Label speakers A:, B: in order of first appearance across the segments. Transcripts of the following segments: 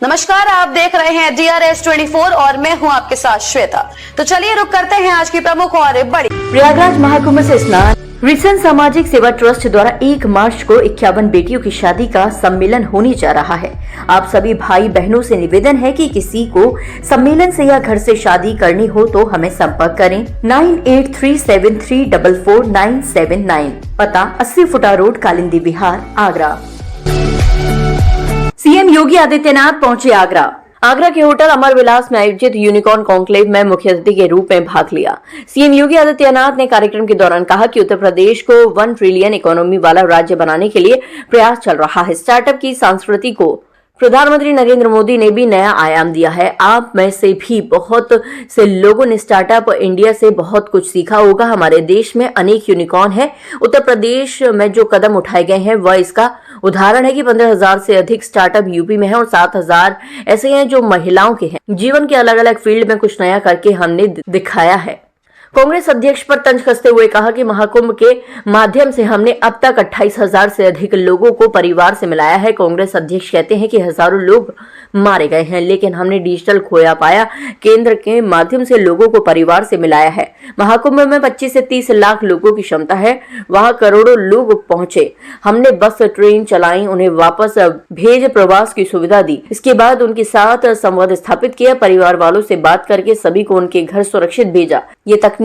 A: नमस्कार, आप देख रहे हैं DRS24 और मैं हूं आपके साथ श्वेता। तो चलिए रुक करते हैं आज की प्रमुख और बड़ी।
B: प्रयागराज महाकुंभ से स्नान। रिसन सामाजिक सेवा ट्रस्ट द्वारा 1 मार्च को 51 बेटियों की शादी का सम्मेलन होने जा रहा है। आप सभी भाई बहनों से निवेदन है कि किसी को सम्मेलन से या घर से शादी करनी हो तो हमें संपर्क करें 9837344979। पता 80 फुटा रोड, कालिंदी बिहार, आगरा। सीएम योगी आदित्यनाथ पहुंचे आगरा। आगरा के होटल अमर विलास में आयोजित यूनिकॉर्न कॉन्क्लेव में मुख्य अतिथि के रूप में भाग लिया। सीएम योगी आदित्यनाथ ने कार्यक्रम के दौरान कहा कि उत्तर प्रदेश को 1 ट्रिलियन इकोनॉमी वाला राज्य बनाने के लिए प्रयास चल रहा है। स्टार्टअप की संस्कृति को प्रधानमंत्री नरेंद्र मोदी ने भी नया आयाम दिया है। आप में से भी बहुत से लोगों ने स्टार्टअप इंडिया से बहुत कुछ सीखा होगा। हमारे देश में अनेक यूनिकॉर्न है। उत्तर प्रदेश में जो कदम उठाए गए हैं वह इसका उदाहरण है कि 15,000 से अधिक स्टार्टअप यूपी में है और 7,000 ऐसे हैं जो महिलाओं के हैं। जीवन के अलग अलग फील्ड में कुछ नया करके हमने दिखाया है। कांग्रेस अध्यक्ष पर तंज कसते हुए कहा कि महाकुंभ के माध्यम से हमने अब तक 28,000 से अधिक लोगों को परिवार से मिलाया है। कांग्रेस अध्यक्ष कहते हैं कि हजारों लोग मारे गए हैं, लेकिन हमने डिजिटल खोया पाया केंद्र के माध्यम से लोगों को परिवार से मिलाया है। महाकुंभ में 25 से 30 लाख लोगों की क्षमता है, वहां करोड़ों लोग पहुंचे। हमने बस ट्रेन चलाई, उन्हें वापस भेज प्रवास की सुविधा दी। इसके बाद उनके साथ संवाद स्थापित किया, परिवार वालों से बात करके सभी को उनके घर सुरक्षित भेजा। ये तकनीकी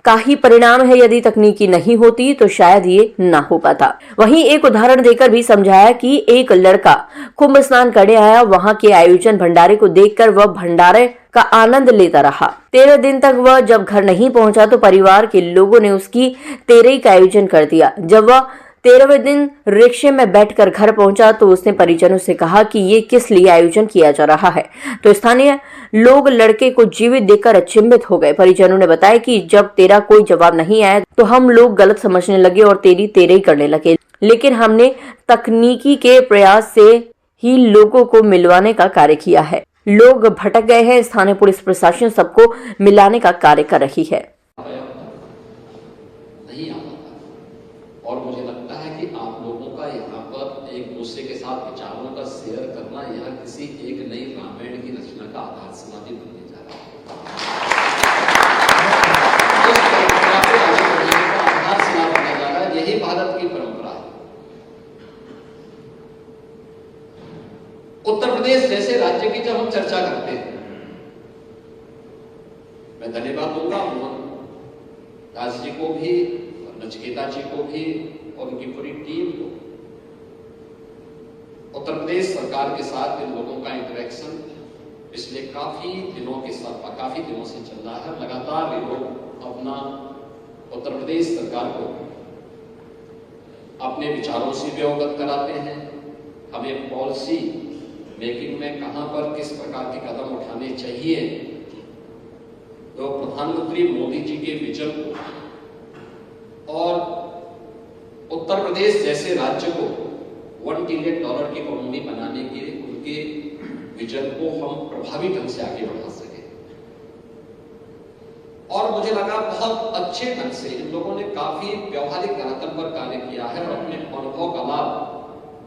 B: का ही परिणाम है। यदि तकनीकी नहीं होती तो शायद ये ना हो पाता। वहीं एक उदाहरण देकर भी समझाया कि एक लड़का कुंभ स्नान करने आया, वहां के आयोजन भंडारे को देखकर वह भंडारे का आनंद लेता रहा। 13 दिन तक वह जब घर नहीं पहुंचा तो परिवार के लोगों ने उसकी तेरही का आयोजन कर दिया। जब वह 13वें दिन रिक्शे में बैठकर घर पहुंचा तो उसने परिजनों से कहा कि ये किस लिए आयोजन किया जा रहा है, तो स्थानीय लोग लड़के को जीवित देखकर अचंभित हो गए। परिजनों ने बताया कि जब तेरा कोई जवाब नहीं आया तो हम लोग गलत समझने लगे और तेरी तेरही करने लगे, लेकिन हमने तकनीकी के प्रयास से ही लोगों को मिलवाने का कार्य किया है। लोग भटक गए हैं, स्थानीय पुलिस प्रशासन सबको मिलाने का कार्य कर रही है।
C: और मुझे लगता है कि आप लोगों का यहाँ पर एक दूसरे के साथ विचारों का शेयर करना यहाँ किसी एक नई रामायण की रचना का आधारशिला भी बनने जा रहा है। यही भारत की परंपरा है। उत्तर प्रदेश जैसे राज्य की जब हम चर्चा करते हैं, मैं धन्यवाद दूंगा मोहन दास जी को भी, नचिकेता जी को भी और उनकी पूरी टीम को। उत्तर प्रदेश सरकार के साथ इन लोगों का इंटरेक्शन पिछले काफी दिनों से चल रहा है। लगातार ये लोग अपना उत्तर प्रदेश सरकार को अपने विचारों से भी अवगत कराते हैं। हमें पॉलिसी मेकिंग में कहां पर किस प्रकार के कदम उठाने चाहिए, तो प्रधानमंत्री मोदी जी के विजन को और उत्तर प्रदेश जैसे राज्य को $1 ट्रिलियन की इकोनॉमी बनाने के उनके विजन को हम प्रभावी ढंग से आगे बढ़ा सके। और मुझे लगा बहुत अच्छे ढंग से इन लोगों ने काफी व्यवहारिक धरातल पर कार्य किया है और अपने अनुभव का लाभ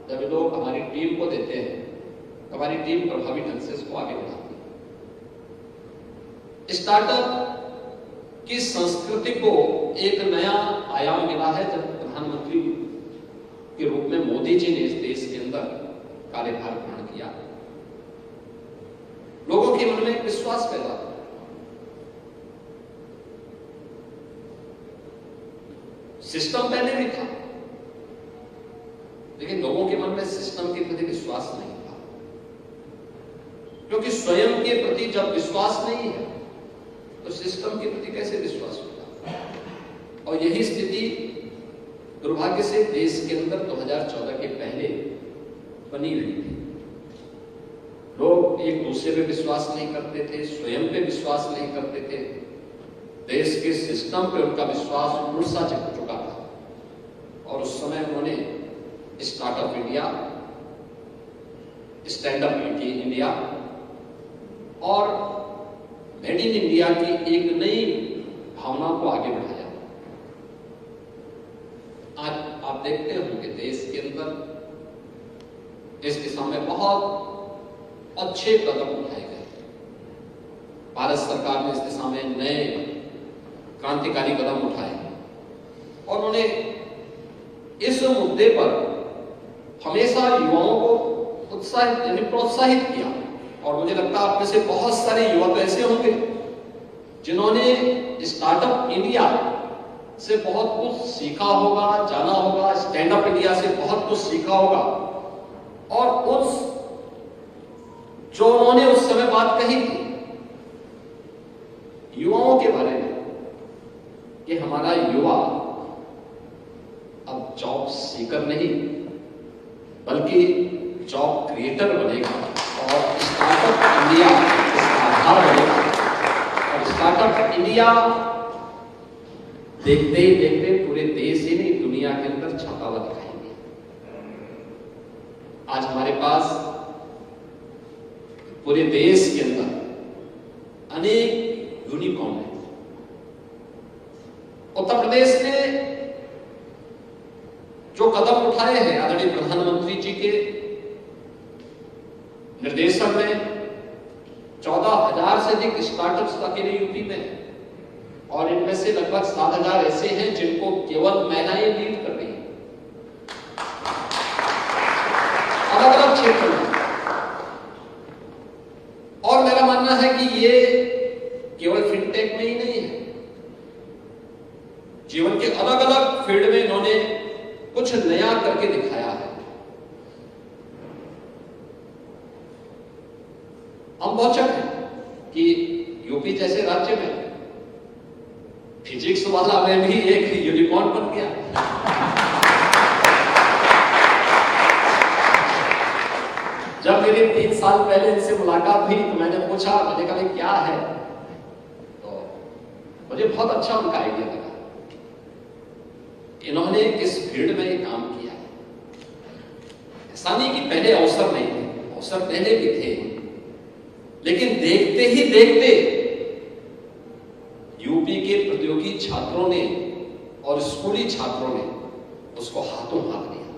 C: जब लोग हमारी टीम को देते हैं, हमारी टीम प्रभावी ढंग से इसको आगे बढ़ाती है। स्टार्टअप की संस्कृति को एक नया आयाम मिला है जब प्रधानमंत्री के रूप में मोदी जी ने इस देश के अंदर कार्यभार ग्रहण किया। लोगों के मन में विश्वास पैदा हुआ। सिस्टम पहले भी था, लेकिन लोगों के मन में सिस्टम के प्रति विश्वास नहीं था, क्योंकि स्वयं के प्रति जब विश्वास नहीं है तो सिस्टम के प्रति कैसे विश्वास होगा। और यही स्थिति दुर्भाग्य से देश के अंदर 2014 के पहले बनी रही थी। लोग एक दूसरे पे विश्वास नहीं करते थे, स्वयं पे विश्वास नहीं करते थे, देश के सिस्टम पे उनका विश्वास मूर्छा चुका था। और उस समय उन्होंने startup India, stand up India और मेड इन इंडिया की एक नई भावना को आगे बढ़ाया। आज आप देखते होंगे देश के अंदर इस दिशा में बहुत अच्छे कदम उठाए गए। भारत सरकार ने इस दिशा में नए क्रांतिकारी कदम उठाए और उन्होंने इस मुद्दे पर हमेशा युवाओं को उत्साहित यानी प्रोत्साहित किया। और मुझे लगता है आप में से बहुत सारे युवा तो ऐसे होंगे जिन्होंने स्टार्टअप इंडिया से बहुत कुछ सीखा होगा, जाना होगा, स्टैंड अप इंडिया से बहुत कुछ सीखा होगा। और उस जो उन्होंने उस समय बात कही थी युवाओं के बारे में कि हमारा युवा अब जॉब सीकर नहीं बल्कि जॉब क्रिएटर बनेगा और स्टार्टअप इंडिया इसका आधार बनेगा। और स्टार्टअप इंडिया देखते ही देखते पूरे देश ही नहीं दुनिया के अंदर छाता हुआ दिखाएंगे। आज हमारे पास पूरे देश के अंदर अनेक यूनिकॉर्न है। उत्तर प्रदेश ने जो कदम उठाए हैं आदरणीय प्रधानमंत्री जी के निर्देशन में 14,000 से अधिक स्टार्टअप्स अकेले यूपी में और इनमें से लगभग 7,000 ऐसे हैं जिनको केवल महिलाएं लीड कर रही हैं अलग अलग क्षेत्र में। और मेरा मानना है कि ये केवल फिनटेक में ही नहीं है, जीवन के अलग अलग फील्ड में इन्होंने कुछ नया करके दिखाया है। हम बहुत चक हैं कि यूपी जैसे राज्य में फिजिक्स वाला में भी एक यूनिकॉर्न बन गया। जब मेरी 3 साल पहले इनसे मुलाकात हुई तो मैंने पूछा, मैंने कहा क्या है, तो मुझे बहुत अच्छा उनका आइडिया लगा। इन्होंने किस फील्ड में काम किया है, ऐसा नहीं कि पहले अवसर नहीं थे, अवसर पहले भी थे, लेकिन देखते ही देखते यूपी के प्रतियोगी छात्रों ने और स्कूली छात्रों ने उसको हाथों हाथ लिया।